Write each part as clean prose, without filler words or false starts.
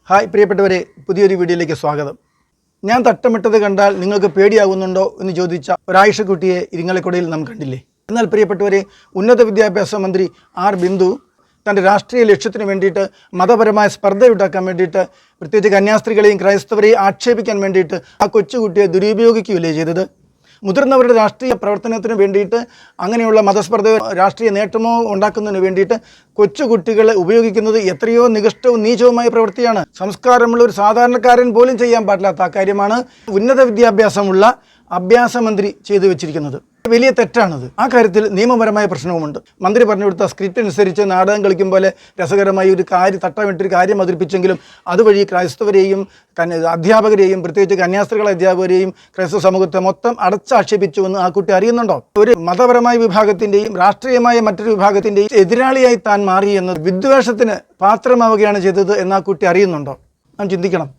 Hi പ്രിയപ്പെട്ടവരെ, പുതിയൊരു വീഡിയോയിലേക്ക് സ്വാഗതം. ഞാൻ തട്ടമിട്ടത് കണ്ടാൽ നിങ്ങൾക്ക് പേടിയാകുന്നുണ്ടോ എന്ന് ചോദിച്ച ഒരായിഷക്കുട്ടിയെ ഇരിങ്ങാലക്കുടയിൽ നാം കണ്ടില്ലേ? എന്നാൽ പ്രിയപ്പെട്ടവരെ, ഉന്നത വിദ്യാഭ്യാസ മന്ത്രി ആർ ബിന്ദു തൻ്റെ രാഷ്ട്രീയ ലക്ഷ്യത്തിന് വേണ്ടിയിട്ട് മതപരമായ സ്പർദ്ധയുണ്ടാക്കാൻ വേണ്ടിയിട്ട് പ്രത്യേകിച്ച് കന്യാസ്ത്രീകളെയും ക്രൈസ്തവരെയും ആക്ഷേപിക്കാൻ വേണ്ടിയിട്ട് ആ കൊച്ചുകുട്ടിയെ ദുരുപയോഗിക്കുകയല്ലേ ചെയ്തത്? മുതിർന്നവരുടെ രാഷ്ട്രീയ പ്രവർത്തനത്തിന് വേണ്ടിയിട്ട് അങ്ങനെയുള്ള മതസ്പർദ്ധ രാഷ്ട്രീയ നേട്ടമോ ഉണ്ടാക്കുന്നതിന് വേണ്ടിയിട്ട് കൊച്ചുകുട്ടികളെ ഉപയോഗിക്കുന്നത് എത്രയോ നികഷ്ടവും നീചവുമായ പ്രവൃത്തിയാണ്. സംസ്കാരമുള്ള ഒരു സാധാരണക്കാരൻ പോലും ചെയ്യാൻ പാടില്ലാത്ത കാര്യമാണ് ഉന്നത വിദ്യാഭ്യാസമുള്ള അഭ്യാസ മന്ത്രി ചെയ്തു വെച്ചിരിക്കുന്നത്. വലിയ തെറ്റാണത്. ആ കാര്യത്തിൽ നിയമപരമായ പ്രശ്നവുമുണ്ട്. മന്ത്രി പറഞ്ഞു കൊടുത്ത സ്ക്രിപ്റ്റ് അനുസരിച്ച് നാടകം കളിക്കും പോലെ രസകരമായി ഒരു തട്ടമിട്ടൊരു കാര്യം അവതരിപ്പിച്ചെങ്കിലും അതുവഴി ക്രൈസ്തവരെയും അധ്യാപകരെയും പ്രത്യേകിച്ച് കന്യാസ്ത്രീകളെ അധ്യാപകരെയും ക്രൈസ്തവ സമൂഹത്തെ മൊത്തം അടച്ചാക്ഷേപിച്ചുവെന്ന് ആ കുട്ടി അറിയുന്നുണ്ടോ? ഒരു മതപരമായ വിഭാഗത്തിൻ്റെയും രാഷ്ട്രീയമായ മറ്റൊരു വിഭാഗത്തിൻ്റെയും എതിരാളിയായി താൻ മാറി എന്നത് വിദ്വേഷത്തിന് പാത്രമാവുകയാണ് ചെയ്തത് എന്ന് ആ കുട്ടി അറിയുന്നുണ്ടോ? നാം ചിന്തിക്കണം.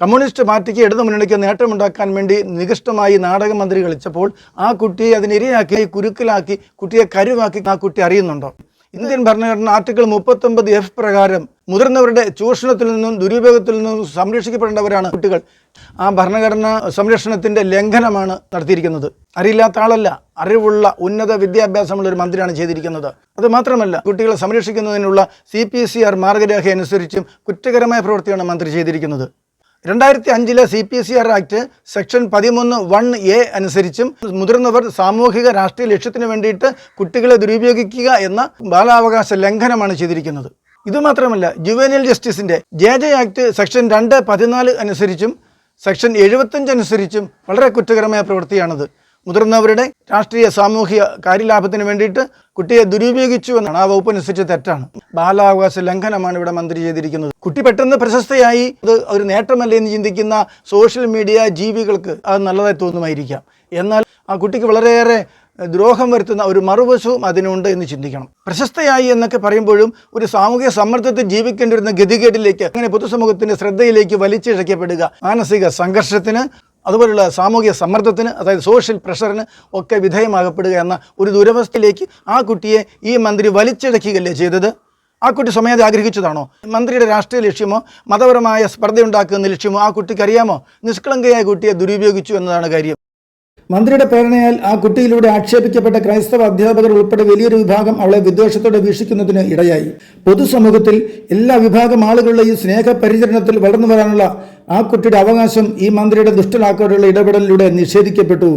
കമ്മ്യൂണിസ്റ്റ് പാർട്ടിക്ക് ഇടതുമുന്നണിക്ക് നേട്ടമുണ്ടാക്കാൻ വേണ്ടി നികഷ്ടമായി നാടകമന്ത്രി കളിച്ചപ്പോൾ ആ കുട്ടിയെ അതിനിരയാക്കി കുരുക്കിലാക്കി കുട്ടിയെ കരുവാക്കി ആ കുട്ടി അറിയുന്നുണ്ടോ? ഇന്ത്യൻ ഭരണഘടന ആർട്ടിക്കിൾ 39F പ്രകാരം മുതിർന്നവരുടെ ചൂഷണത്തിൽ നിന്നും ദുരുപയോഗത്തിൽ നിന്നും സംരക്ഷിക്കപ്പെടേണ്ടവരാണ് കുട്ടികൾ. ആ ഭരണഘടനാ സംരക്ഷണത്തിൻ്റെ ലംഘനമാണ് നടത്തിയിരിക്കുന്നത്. അറിയില്ലാത്ത ആളല്ല, അറിവുള്ള ഉന്നത വിദ്യാഭ്യാസമുള്ള ഒരു മന്ത്രിയാണ് ചെയ്തിരിക്കുന്നത്. അതുമാത്രമല്ല, കുട്ടികളെ സംരക്ഷിക്കുന്നതിനുള്ള CPCR മാർഗരേഖ അനുസരിച്ചും കുറ്റകരമായ പ്രവൃത്തിയാണ് മന്ത്രി ചെയ്തിരിക്കുന്നത്. 2005 CPCR ആക്ട് സെക്ഷൻ 13(1)A അനുസരിച്ചും മുതിർന്നവർ സാമൂഹിക രാഷ്ട്രീയ ലക്ഷ്യത്തിന് വേണ്ടിയിട്ട് കുട്ടികളെ ദുരുപയോഗിക്കുക എന്ന ബാലാവകാശ ലംഘനമാണ് ചെയ്തിരിക്കുന്നത്. ഇതുമാത്രമല്ല, ജുവനൈൽ ജസ്റ്റിസിൻ്റെ JJ ആക്ട് സെക്ഷൻ 2(14) അനുസരിച്ചും സെക്ഷൻ 75 അനുസരിച്ചും വളരെ കുറ്റകരമായ പ്രവൃത്തിയാണത്. മുതിർന്നവരുടെ രാഷ്ട്രീയ സാമൂഹിക കാര്യലാഭത്തിന് വേണ്ടിയിട്ട് കുട്ടിയെ ദുരുപയോഗിച്ചു എന്നാണ് ആ വകുപ്പ് അനുസരിച്ച് തെറ്റാണ്. ബാലാവകാശ ലംഘനമാണ് ഇവിടെ മന്ത്രി ചെയ്തിരിക്കുന്നത്. കുട്ടി പെട്ടെന്ന് പ്രശസ്തയായി അത് ഒരു നേട്ടമല്ലേ എന്ന് ചിന്തിക്കുന്ന സോഷ്യൽ മീഡിയ ജീവികൾക്ക് അത് നല്ലതായി തോന്നുമായിരിക്കാം. എന്നാൽ ആ കുട്ടിക്ക് വളരെയേറെ ദ്രോഹം വരുത്തുന്ന ഒരു മറുവശവും അതിനുണ്ട് എന്ന് ചിന്തിക്കണം. പ്രശസ്തയായി എന്നൊക്കെ പറയുമ്പോഴും ഒരു സാമൂഹിക സമ്മർദ്ദത്തിൽ ജീവിക്കേണ്ടി വരുന്ന ഗതികേടിലേക്ക് അങ്ങനെ പൊതുസമൂഹത്തിൻ്റെ ശ്രദ്ധയിലേക്ക് വലിച്ചിഴക്കപ്പെടുക, മാനസിക സംഘർഷത്തിന് അതുപോലുള്ള സാമൂഹിക സമ്മർദ്ദത്തിന് അതായത് സോഷ്യൽ പ്രഷറിന് ഒക്കെ വിധേയമാകപ്പെടുക എന്ന ഒരു ദുരവസ്ഥയിലേക്ക് ആ കുട്ടിയെ ഈ മന്ത്രി വലിച്ചിഴക്കുകയല്ലേ ചെയ്തത്? ആ കുട്ടി സ്വമേധ ആഗ്രഹിച്ചതാണോ? മന്ത്രിയുടെ രാഷ്ട്രീയ ലക്ഷ്യമോ മതപരമായ സ്പർദ്ധയുണ്ടാക്കുന്ന ലക്ഷ്യമോ ആ കുട്ടിക്ക് അറിയാമോ? നിഷ്കളങ്കയായ കുട്ടിയെ ദുരുപയോഗിച്ചു എന്നതാണ് കാര്യം. മന്ത്രിയുടെ പ്രേരണയാൽ ആ കുട്ടിയിലൂടെ ആക്ഷേപിക്കപ്പെട്ട ക്രൈസ്തവ അധ്യാപകർ ഉൾപ്പെടെ വലിയൊരു വിഭാഗം അവളെ വിദ്വേഷത്തോടെ വീക്ഷിക്കുന്നതിന് ഇടയായി. പൊതുസമൂഹത്തിൽ എല്ലാ വിഭാഗം ആളുകളുടെയും സ്നേഹപരിചരണത്തിൽ വളർന്നു വരാനുള്ള ആ കുട്ടിയുടെ അവകാശം ഈ മന്ത്രിയുടെ ദുഷ്ടലാക്കോടുള്ള ഇടപെടലിലൂടെ നിഷേധിക്കപ്പെട്ടു.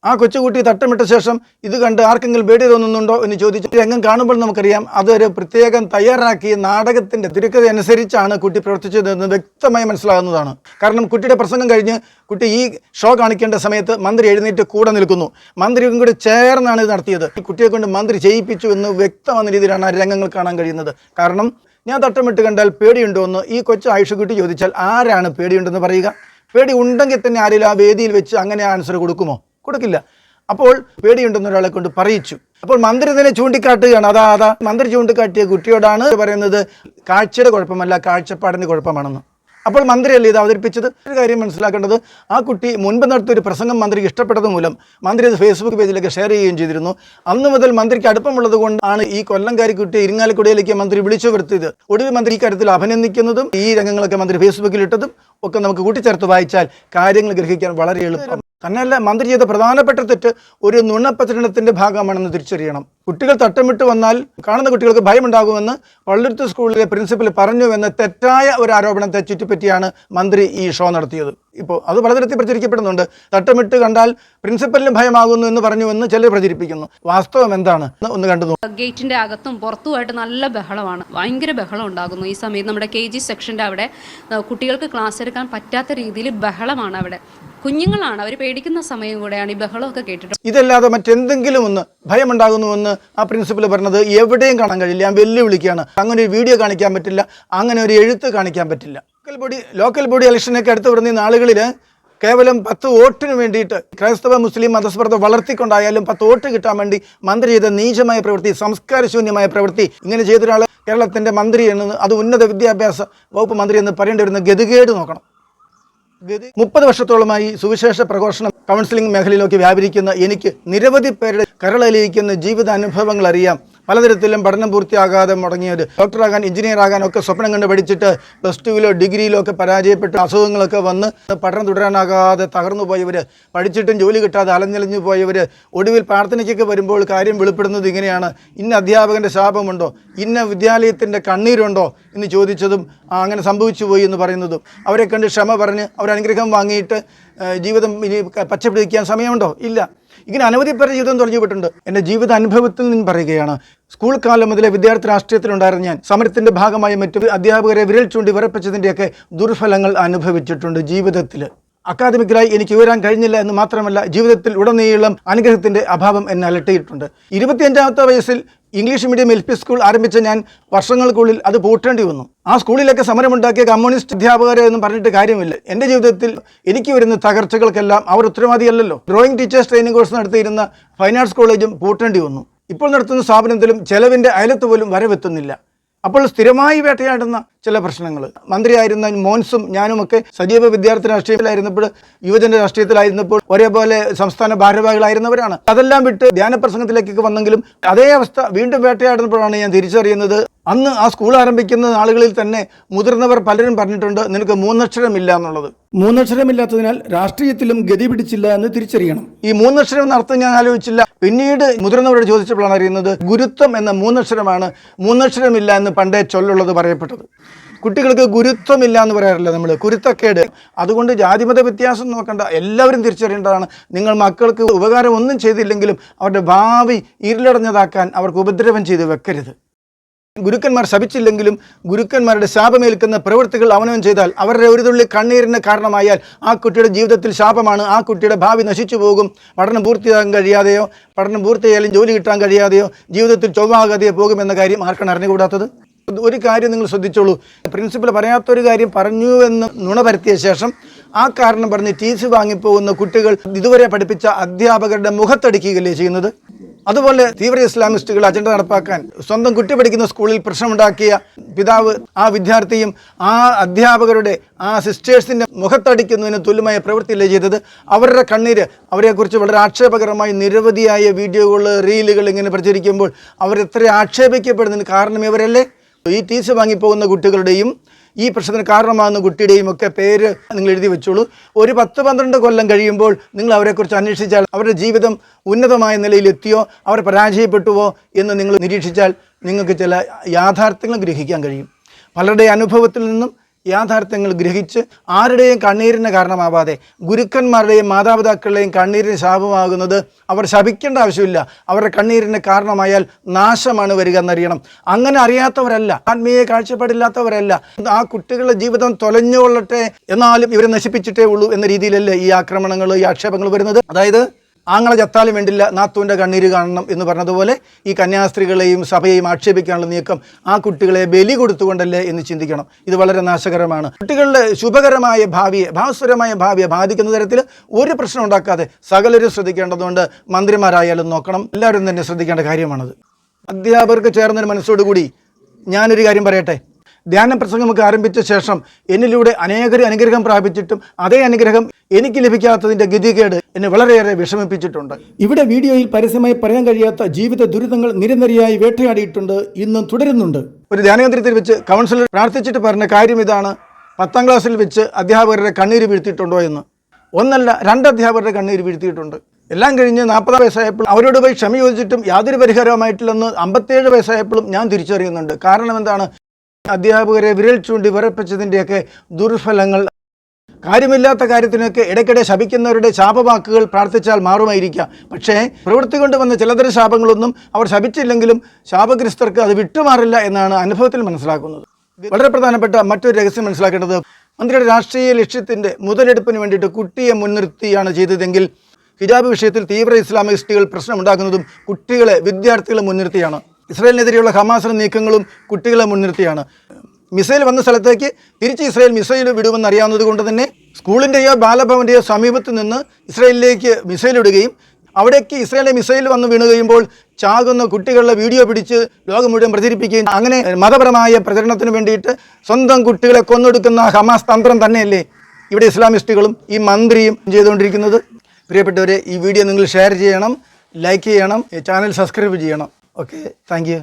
ആ കൊച്ചുകുട്ടി തട്ടമിട്ട ശേഷം ഇത് കണ്ട് ആർക്കെങ്കിലും പേടി തോന്നുന്നുണ്ടോ എന്ന് ചോദിച്ചിട്ട് രംഗം കാണുമ്പോൾ നമുക്കറിയാം അതൊരു പ്രത്യേകം തയ്യാറാക്കിയ നാടകത്തിൻ്റെ തിരക്കഥ അനുസരിച്ചാണ് കുട്ടി പ്രവർത്തിച്ചതെന്ന് വ്യക്തമായി മനസ്സിലാകുന്നതാണ്. കാരണം കുട്ടിയുടെ പ്രസംഗം കഴിഞ്ഞ് കുട്ടി ഈ ഷോ കാണിക്കേണ്ട സമയത്ത് മന്ത്രി എഴുന്നേറ്റ് കൂടെ നിൽക്കുന്നു. മന്ത്രിയും കൂടി ചേർന്നാണ് ഇത് നടത്തിയത്. ഈ കുട്ടിയെ കൊണ്ട് മന്ത്രി ചെയ്യിപ്പിച്ചു എന്ന് വ്യക്തമായ രീതിയിലാണ് ആ രംഗങ്ങൾ കാണാൻ കഴിയുന്നത്. കാരണം ഞാൻ തട്ടമിട്ട് കണ്ടാൽ പേടിയുണ്ടോ എന്ന് ഈ കൊച്ചു ആയിഷക്കുട്ടി ചോദിച്ചാൽ ആരാണ് പേടിയുണ്ടെന്ന് പറയുക? പേടി ഉണ്ടെങ്കിൽ തന്നെ ആരെങ്കിലും ആ വേദിയിൽ വെച്ച് അങ്ങനെ ആൻസർ കൊടുക്കുമോ? കൊടുക്കില്ല. അപ്പോൾ പേടിയുണ്ടെന്ന് ഒരാളെ കൊണ്ട് പറയിച്ചു. അപ്പോൾ മന്ത്രി തന്നെ ചൂണ്ടിക്കാട്ടുകയാണ്. അതാ മന്ത്രി ചൂണ്ടിക്കാട്ടിയ കുട്ടിയോടാണ് പറയുന്നത് കാഴ്ചയുടെ കുഴപ്പമല്ല, കാഴ്ചപ്പാടിൻ്റെ കുഴപ്പമാണെന്ന്. അപ്പോൾ മന്ത്രിയല്ലേ ഇത് അവതരിപ്പിച്ചത്? ഒരു കാര്യം മനസ്സിലാക്കേണ്ടത്, ആ കുട്ടി മുൻപ് നടത്തിയൊരു പ്രസംഗം മന്ത്രിക്ക് ഇഷ്ടപ്പെട്ടത് മൂലം മന്ത്രി അത് ഫേസ്ബുക്ക് പേജിലൊക്കെ ഷെയർ ചെയ്യുകയും ചെയ്തിരുന്നു. അന്ന് മുതൽ മന്ത്രിക്ക് അടുപ്പമുള്ളത് കൊണ്ടാണ് ഈ കൊല്ലംകാരി കുട്ടിയെ ഇരിങ്ങാലക്കുടയിലേക്ക് മന്ത്രി വിളിച്ചു വരുത്തിയത്. ഒടുവിൽ മന്ത്രി ഈ കാര്യത്തിൽ അഭിനന്ദിക്കുന്നതും ഈ രംഗങ്ങളൊക്കെ മന്ത്രി ഫേസ്ബുക്കിൽ ഇട്ടതും ഒക്കെ നമുക്ക് കൂട്ടിച്ചേർത്ത് വായിച്ചാൽ കാര്യങ്ങൾ ഗ്രഹിക്കാൻ വളരെ എളുപ്പം. തന്നെയല്ല, മന്ത്രി ചെയ്ത പ്രധാനപ്പെട്ട തെറ്റ് ഒരു നുണപ്രചരണത്തിൻ്റെ ഭാഗമാണെന്ന് തിരിച്ചറിയണം. കുട്ടികൾ തട്ടമിട്ട് വന്നാൽ കാണുന്ന കുട്ടികൾക്ക് ഭയമുണ്ടാകുമെന്ന് പള്ളിരുത്ത് സ്കൂളിലെ പ്രിൻസിപ്പൽ പറഞ്ഞുവെന്ന തെറ്റായ ഒരു ആരോപണത്തെ ചുറ്റിപ്പറ്റിയാണ് മന്ത്രി ഈ ഷോ നടത്തിയത്. ഇപ്പോൾ അത് പലതരത്തിൽ പ്രചരിക്കപ്പെടുന്നുണ്ട്. തട്ടമിട്ട് കണ്ടാൽ പ്രിൻസിപ്പലിന് ഭയമാകുന്നു എന്ന് പറഞ്ഞുവെന്ന് ചിലർ പ്രചരിപ്പിക്കുന്നു. വാസ്തവം എന്താണ് ഒന്ന് കണ്ടു നോക്കും. ഗേറ്റിന്റെ അകത്തും പുറത്തുമായിട്ട് നല്ല ബഹളമാണ്, ഭയങ്കര ബഹളം ഉണ്ടാകുന്നു. ഈ സമയത്ത് നമ്മുടെ KG സെക്ഷൻ്റെ അവിടെ കുട്ടികൾക്ക് ക്ലാസ് എടുക്കാൻ പറ്റാത്ത രീതിയിൽ ബഹളമാണ്. അവിടെ കുഞ്ഞുങ്ങളാണ്, അവർ പേടിക്കുന്ന സമയം കൂടെയാണ് ഈ ബഹളമൊക്കെ കേട്ടിട്ട്. ഇതല്ലാതെ മറ്റെന്തെങ്കിലും ഒന്ന് ഭയമുണ്ടാകുന്നുവെന്ന് ആ പ്രിൻസിപ്പൽ പറഞ്ഞത് എവിടെയും കാണാൻ കഴിയില്ല. ഞാൻ വെല്ലുവിളിക്കുകയാണ്. അങ്ങനെ ഒരു വീഡിയോ കാണിക്കാൻ പറ്റില്ല, അങ്ങനെ ഒരു എഴുത്ത് കാണിക്കാൻ പറ്റില്ല. ലോക്കൽ ബോഡി ഇലക്ഷനൊക്കെ അടുത്ത് വരുന്ന നാളുകളിൽ കേവലം 10 വോട്ടിന് വേണ്ടിയിട്ട് ക്രൈസ്തവ മുസ്ലിം മതസ്പർദ്ധ വളർത്തിക്കൊണ്ടായാലും 10 വോട്ട് കിട്ടാൻ വേണ്ടി മന്ത്രി ചെയ്ത നീചമായ പ്രവൃത്തി, സംസ്കാരശൂന്യമായ പ്രവൃത്തി, ഇങ്ങനെ ചെയ്തൊരാൾ കേരളത്തിൻ്റെ മന്ത്രി എന്ന്, അത് ഉന്നത വിദ്യാഭ്യാസ വകുപ്പ് മന്ത്രി എന്ന് പറയേണ്ടി വരുന്ന ഗതികേട് നോക്കണം. 30 വർഷത്തോളമായി സുവിശേഷ പ്രഘോഷണം കൗൺസിലിംഗ് മേഖലയിലേക്ക് വ്യാപരിക്കുന്ന എനിക്ക് നിരവധി പേരുടെ കരളലിയിക്കുന്ന ജീവിതാനുഭവങ്ങൾ അറിയാം. പലതരത്തിലും പഠനം പൂർത്തിയാകാതെ മുടങ്ങിയത്, ഡോക്ടറാകാൻ എഞ്ചിനീയർ ആകാൻ ഒക്കെ സ്വപ്നം കണ്ട് പഠിച്ചിട്ട് +2 ഡിഗ്രിയിലോ ഒക്കെ പരാജയപ്പെട്ട് അസുഖങ്ങളൊക്കെ വന്ന് പഠനം തുടരാനാകാതെ തകർന്നു പോയവർ, പഠിച്ചിട്ടും ജോലി കിട്ടാതെ അലഞ്ഞലിഞ്ഞു പോയവർ, ഒടുവിൽ പ്രാർത്ഥനയ്ക്കൊക്കെ വരുമ്പോൾ കാര്യം വെളിപ്പെടുന്നത് ഇങ്ങനെയാണ്: ഇന്ന അധ്യാപകൻ്റെ ശാപമുണ്ടോ, ഇന്ന വിദ്യാലയത്തിൻ്റെ കണ്ണീരുണ്ടോ എന്ന് ചോദിച്ചതും അങ്ങനെ സംഭവിച്ചു പോയി എന്ന് പറയുന്നതും, അവരെ കണ്ട് ക്ഷമ പറഞ്ഞ് അവരനുഗ്രഹം വാങ്ങിയിട്ട് ജീവിതം ഇനി പച്ചപിടിക്കാൻ സമയമുണ്ടോ? ഇല്ല. ഇങ്ങനെ അനവധി പേരുടെ ജീവിതം തുറഞ്ഞു വിട്ടിട്ടുണ്ട്. എൻ്റെ ജീവിത അനുഭവത്തിൽ നിന്ന് പറയുകയാണ്. സ്കൂൾ കാലം മുതലേ വിദ്യാർത്ഥി രാഷ്ട്രീയത്തിലുണ്ടായിരുന്ന ഞാൻ സമരത്തിൻ്റെ ഭാഗമായി മറ്റു അധ്യാപകരെ വിരൽ ചൂണ്ടി വിറപ്പിച്ചതിൻ്റെയൊക്കെ ദുർഫലങ്ങൾ അനുഭവിച്ചിട്ടുണ്ട് ജീവിതത്തിൽ. അക്കാദമിക്കലായി എനിക്ക് ഉയരാൻ കഴിഞ്ഞില്ല എന്ന് മാത്രമല്ല, ജീവിതത്തിൽ ഉടനീളം അനുഗ്രഹത്തിൻ്റെ അഭാവം എന്നെ അലട്ടിയിട്ടുണ്ട്. 25-ാമത്തെ വയസ്സിൽ ഇംഗ്ലീഷ് മീഡിയം LP സ്കൂൾ ആരംഭിച്ച ഞാൻ വർഷങ്ങൾക്കുള്ളിൽ അത് പൂട്ടേണ്ടി വന്നു. ആ സ്കൂളിലൊക്കെ സമരമുണ്ടാക്കിയ കമ്മ്യൂണിസ്റ്റ് അധ്യാപകരെ ഒന്നും പറഞ്ഞിട്ട് കാര്യമില്ല. എൻ്റെ ജീവിതത്തിൽ എനിക്ക് വരുന്ന തകർച്ചകൾക്കെല്ലാം അവർ ഉത്തരവാദിയല്ലല്ലോ. ഡ്രോയിങ് ടീച്ചേഴ്സ് ട്രെയിനിങ് കോഴ്സ് നടത്തിയിരുന്ന ഫൈൻ ആർട്സ് കോളേജും പൂട്ടേണ്ടി വന്നു. ഇപ്പോൾ നടത്തുന്ന സ്ഥാപനത്തിലും ചെലവിൻ്റെ അയലത്ത് പോലും വരവെത്തുന്നില്ല. അപ്പോൾ സ്ഥിരമായി വേട്ടയാടുന്ന ചില പ്രശ്നങ്ങൾ. മന്ത്രിയായിരുന്ന മോൻസും ഞാനുമൊക്കെ സജീവ വിദ്യാർത്ഥി രാഷ്ട്രീയത്തിലായിരുന്നപ്പോൾ, യുവജന രാഷ്ട്രീയത്തിലായിരുന്നപ്പോൾ ഒരേപോലെ സംസ്ഥാന ഭാരവാഹികളായിരുന്നവരാണ്. അതെല്ലാം വിട്ട് ധ്യാനപ്രസംഗത്തിലേക്കൊക്കെ വന്നെങ്കിലും അതേ അവസ്ഥ വീണ്ടും വേട്ടയാടുന്നപ്പോഴാണ് ഞാൻ തിരിച്ചറിയുന്നത്. അന്ന് ആ സ്കൂൾ ആരംഭിക്കുന്ന നാളുകളിൽ തന്നെ മുതിർന്നവർ പലരും പറഞ്ഞിട്ടുണ്ട്, നിനക്ക് 3 അക്ഷരമില്ല എന്നുള്ളത്. 3 അക്ഷരമില്ലാത്തതിനാൽ രാഷ്ട്രീയത്തിലും ഗതി പിടിച്ചില്ല എന്ന് തിരിച്ചറിയണം. ഈ 3 അക്ഷരം എന്ന അർത്ഥം ഞാൻ ആലോചിച്ചില്ല. പിന്നീട് മുതിർന്നവരോട് ചോദിച്ചപ്പോഴാണ് അറിയുന്നത്, ഗുരുത്വം എന്ന 3 അക്ഷരമാണ് 3 അക്ഷരമില്ല എന്ന് പണ്ടേ ചൊല്ലുള്ളത് പറയപ്പെട്ടത്. കുട്ടികൾക്ക് ഗുരുത്വമില്ല എന്ന് പറയാറില്ല നമ്മൾ, കുരുത്തക്കേട്. അതുകൊണ്ട് ജാതിമത വ്യത്യാസം നോക്കണ്ട, എല്ലാവരും തിരിച്ചറിയേണ്ടതാണ്. നിങ്ങൾ മക്കൾക്ക് ഉപകാരം ഒന്നും ചെയ്തില്ലെങ്കിലും അവരുടെ ഭാവി ഇരുളടഞ്ഞതാക്കാൻ അവർക്ക് ഉപദ്രവം ചെയ്ത് വെക്കരുത്. ഗുരുക്കന്മാർ ശപിച്ചില്ലെങ്കിലും ഗുരുക്കന്മാരുടെ ശാപമേൽക്കുന്ന പ്രവൃത്തികൾ അവനവൻ ചെയ്താൽ, അവരുടെ ഒരു തുള്ളി കണ്ണീരിന് കാരണമായാൽ ആ കുട്ടിയുടെ ജീവിതത്തിൽ ശാപമാണ്. ആ കുട്ടിയുടെ ഭാവി നശിച്ചു പോകും. പഠനം പൂർത്തിയാകാൻ കഴിയാതെയോ, പഠനം പൂർത്തിയായാലും ജോലി കിട്ടാൻ കഴിയാതെയോ, ജീവിതത്തിൽ ചൊവ്വാകാതെയോ പോകുമെന്ന കാര്യം ആർക്കാണ് അറിഞ്ഞുകൂടാത്തത്? ഒരു കാര്യം നിങ്ങൾ ശ്രദ്ധിച്ചോളൂ. പ്രിൻസിപ്പൽ പറയാത്തൊരു കാര്യം പറഞ്ഞു എന്ന് നുണ പരത്തിയ ശേഷം ആ കാരണം പറഞ്ഞ് TC വാങ്ങിപ്പോകുന്ന കുട്ടികൾ ഇതുവരെ പഠിപ്പിച്ച അധ്യാപകരുടെ മുഖത്തടിക്കുകയല്ലേ ചെയ്യുന്നത്? അതുപോലെ തീവ്ര ഇസ്ലാമിസ്റ്റുകൾ അജണ്ട നടപ്പാക്കാൻ സ്വന്തം കുട്ടി പഠിക്കുന്ന സ്കൂളിൽ പ്രശ്നമുണ്ടാക്കിയ പിതാവ് ആ വിദ്യാർത്ഥിയും ആ അധ്യാപകരുടെ ആ സിസ്റ്റേഴ്സിൻ്റെ മുഖത്തടിക്കുന്നതിന് തുല്യമായ പ്രവൃത്തിയല്ലേ ചെയ്തത്? അവരുടെ കണ്ണീര്, അവരെക്കുറിച്ച് വളരെ ആക്ഷേപകരമായി നിരവധിയായ വീഡിയോകൾ, റീലുകൾ ഇങ്ങനെ പ്രചരിക്കുമ്പോൾ അവരെത്ര ആക്ഷേപിക്കപ്പെടുന്നതിന് കാരണം ഇവരല്ലേ? ഈ TC വാങ്ങിപ്പോകുന്ന കുട്ടികളുടെയും ഈ പ്രശ്നത്തിന് കാരണമാകുന്ന കുട്ടിയുടെയും ഒക്കെ പേര് നിങ്ങൾ എഴുതി വെച്ചോളൂ. ഒരു 10-12 കൊല്ലം കഴിയുമ്പോൾ നിങ്ങൾ അവരെക്കുറിച്ച് അന്വേഷിച്ചാൽ അവരുടെ ജീവിതം ഉന്നതമായ നിലയിലെത്തിയോ അവർ പരാജയപ്പെട്ടുവോ എന്ന് നിങ്ങൾ നിരീക്ഷിച്ചാൽ നിങ്ങൾക്ക് ചില യാഥാർത്ഥ്യങ്ങൾ ഗ്രഹിക്കാൻ കഴിയും. പലരുടെ അനുഭവത്തിൽ നിന്നും യാഥാർത്ഥ്യങ്ങൾ ഗ്രഹിച്ച് ആരുടെയും കണ്ണീരിന് കാരണമാവാതെ ഗുരുക്കന്മാരുടെയും മാതാപിതാക്കളുടെയും കണ്ണീരിന് ശാപമാകുന്നത് അവർ ശപിക്കേണ്ട ആവശ്യമില്ല. അവരുടെ കണ്ണീരിന് കാരണമായാൽ നാശമാണ് വരിക എന്നറിയണം. അങ്ങനെ അറിയാത്തവരല്ല, ആത്മീയ കാഴ്ചപ്പാടില്ലാത്തവരല്ല. ആ കുട്ടികളുടെ ജീവിതം തൊലഞ്ഞുകൊള്ളട്ടെ, എന്നാലും ഇവരെ നശിപ്പിച്ചിട്ടേ ഉള്ളൂ എന്ന രീതിയിലല്ലേ ഈ ആക്രമണങ്ങൾ, ഈ ആക്ഷേപങ്ങൾ വരുന്നത്? അതായത് ആങ്ങളെ ചത്താലും വേണ്ടില്ല, നാത്തൂൻ്റെ കണ്ണീര് കാണണം എന്ന് പറഞ്ഞതുപോലെ ഈ കന്യാസ്ത്രീകളെയും സഭയെയും ആക്ഷേപിക്കാനുള്ള നീക്കം ആ കുട്ടികളെ ബലി കൊടുത്തുകൊണ്ടല്ലേ എന്ന് ചിന്തിക്കണം. ഇത് വളരെ നാശകരമാണ്. കുട്ടികളുടെ ശുഭകരമായ ഭാവിയെ, ഭാവസ്വരമായ ഭാവിയെ ബാധിക്കുന്ന തരത്തിൽ ഒരു പ്രശ്നം ഉണ്ടാക്കാതെ സകലരും ശ്രദ്ധിക്കേണ്ടതുകൊണ്ട് മന്ത്രിമാരായാലും നോക്കണം. എല്ലാവരും തന്നെ ശ്രദ്ധിക്കേണ്ട കാര്യമാണത്. അധ്യാപകർക്ക് ചേർന്നൊരു മനസ്സോടുകൂടി ഞാനൊരു കാര്യം പറയട്ടെ. ധ്യാന പ്രസംഗമൊക്കെ ആരംഭിച്ച ശേഷം എന്നിലൂടെ അനേകർ അനുഗ്രഹം പ്രാപിച്ചിട്ടും അതേ അനുഗ്രഹം എനിക്ക് ലഭിക്കാത്തതിൻ്റെ ഗതികേട് എന്നെ വളരെയേറെ വിഷമിപ്പിച്ചിട്ടുണ്ട്. ഇവിടെ വീഡിയോയിൽ പരസ്യമായി പറയാൻ കഴിയാത്ത ജീവിത ദുരിതങ്ങൾ നിരനിരയായി വേട്ടയാടിയിട്ടുണ്ട്, ഇന്നും തുടരുന്നുണ്ട്. ഒരു ധ്യാനകേന്ദ്രത്തിൽ വെച്ച് കൗൺസിലർ പ്രാർത്ഥിച്ചിട്ട് പറഞ്ഞ കാര്യം ഇതാണ്: 10ാം ക്ലാസ്സിൽ വെച്ച് അധ്യാപകരുടെ കണ്ണീര് വീഴ്ത്തിയിട്ടുണ്ടോ എന്ന്. 1 അല്ല 2 അധ്യാപകരുടെ കണ്ണീര് വീഴ്ത്തിയിട്ടുണ്ട്. എല്ലാം കഴിഞ്ഞ് 40 വയസ്സായപ്പോൾ അവരോട് പോയി ക്ഷമ ചോദിച്ചിട്ടും യാതൊരു പരിഹാരവുമായിട്ടില്ലെന്ന് 57 വയസ്സായപ്പോഴും ഞാൻ തിരിച്ചറിയുന്നുണ്ട്. കാരണം എന്താണ്? അധ്യാപകരെ വിരൽ ചൂണ്ടി വിറപ്പിച്ചതിൻ്റെയൊക്കെ ദുർഫലങ്ങൾ. കാര്യമില്ലാത്ത കാര്യത്തിനൊക്കെ ഇടയ്ക്കിടെ ശപിക്കുന്നവരുടെ ശാപവാക്കുകൾ പ്രാർത്ഥിച്ചാൽ മാറുമായിരിക്കാം. പക്ഷേ പ്രവൃത്തി കൊണ്ട് വന്ന ചിലതരം ശാപങ്ങളൊന്നും അവർ ശപിച്ചില്ലെങ്കിലും ശാപഗ്രസ്തർക്ക് അത് വിട്ടുമാറില്ല എന്നാണ് അനുഭവത്തിൽ മനസ്സിലാക്കുന്നത്. വളരെ പ്രധാനപ്പെട്ട മറ്റൊരു രഹസ്യം മനസ്സിലാക്കേണ്ടത്, മന്ത്രിയുടെ രാഷ്ട്രീയ ലക്ഷ്യത്തിൻ്റെ മുതലെടുപ്പിന് വേണ്ടിയിട്ട് കുട്ടിയെ മുൻനിർത്തിയാണ് ചെയ്തതെങ്കിൽ ഹിജാബ് വിഷയത്തിൽ തീവ്ര ഇസ്ലാമിസ്റ്റുകൾ പ്രശ്നമുണ്ടാക്കുന്നതും കുട്ടികളെ, വിദ്യാർത്ഥികളെ മുൻനിർത്തിയാണ്. ഇസ്രായേലിനെതിരെയുള്ള ഹമാസിന്റെ നീക്കങ്ങളും കുട്ടികളെ മുൻനിർത്തിയാണ്. മിസൈൽ വന്ന സ്ഥലത്തേക്ക് തിരിച്ച് ഇസ്രായേൽ മിസൈൽ വിടുമെന്ന് അറിയാവുന്നത് കൊണ്ട് തന്നെ സ്കൂളിൻ്റെയോ ബാലഭവൻ്റെയോ സമീപത്ത് നിന്ന് ഇസ്രായേലിലേക്ക് മിസൈൽ ഇടുകയും അവിടേക്ക് ഇസ്രായേലിലെ മിസൈൽ വന്ന് വീണ് കഴിയുമ്പോൾ ചാകുന്ന കുട്ടികളുടെ വീഡിയോ പിടിച്ച് ലോകം മുഴുവൻ പ്രചരിപ്പിക്കുകയും അങ്ങനെ മതപരമായ പ്രചരണത്തിന് വേണ്ടിയിട്ട് സ്വന്തം കുട്ടികളെ കൊന്നൊടുക്കുന്ന ഹമാസ് തന്ത്രം തന്നെയല്ലേ ഇവിടെ ഇസ്ലാമിസ്റ്റുകളും ഈ മന്ത്രിയും ചെയ്തുകൊണ്ടിരിക്കുന്നത്? പ്രിയപ്പെട്ടവരെ, ഈ വീഡിയോ നിങ്ങൾ ഷെയർ ചെയ്യണം, ലൈക്ക് ചെയ്യണം, ചാനൽ സബ്സ്ക്രൈബ് ചെയ്യണം. Okay, thank you.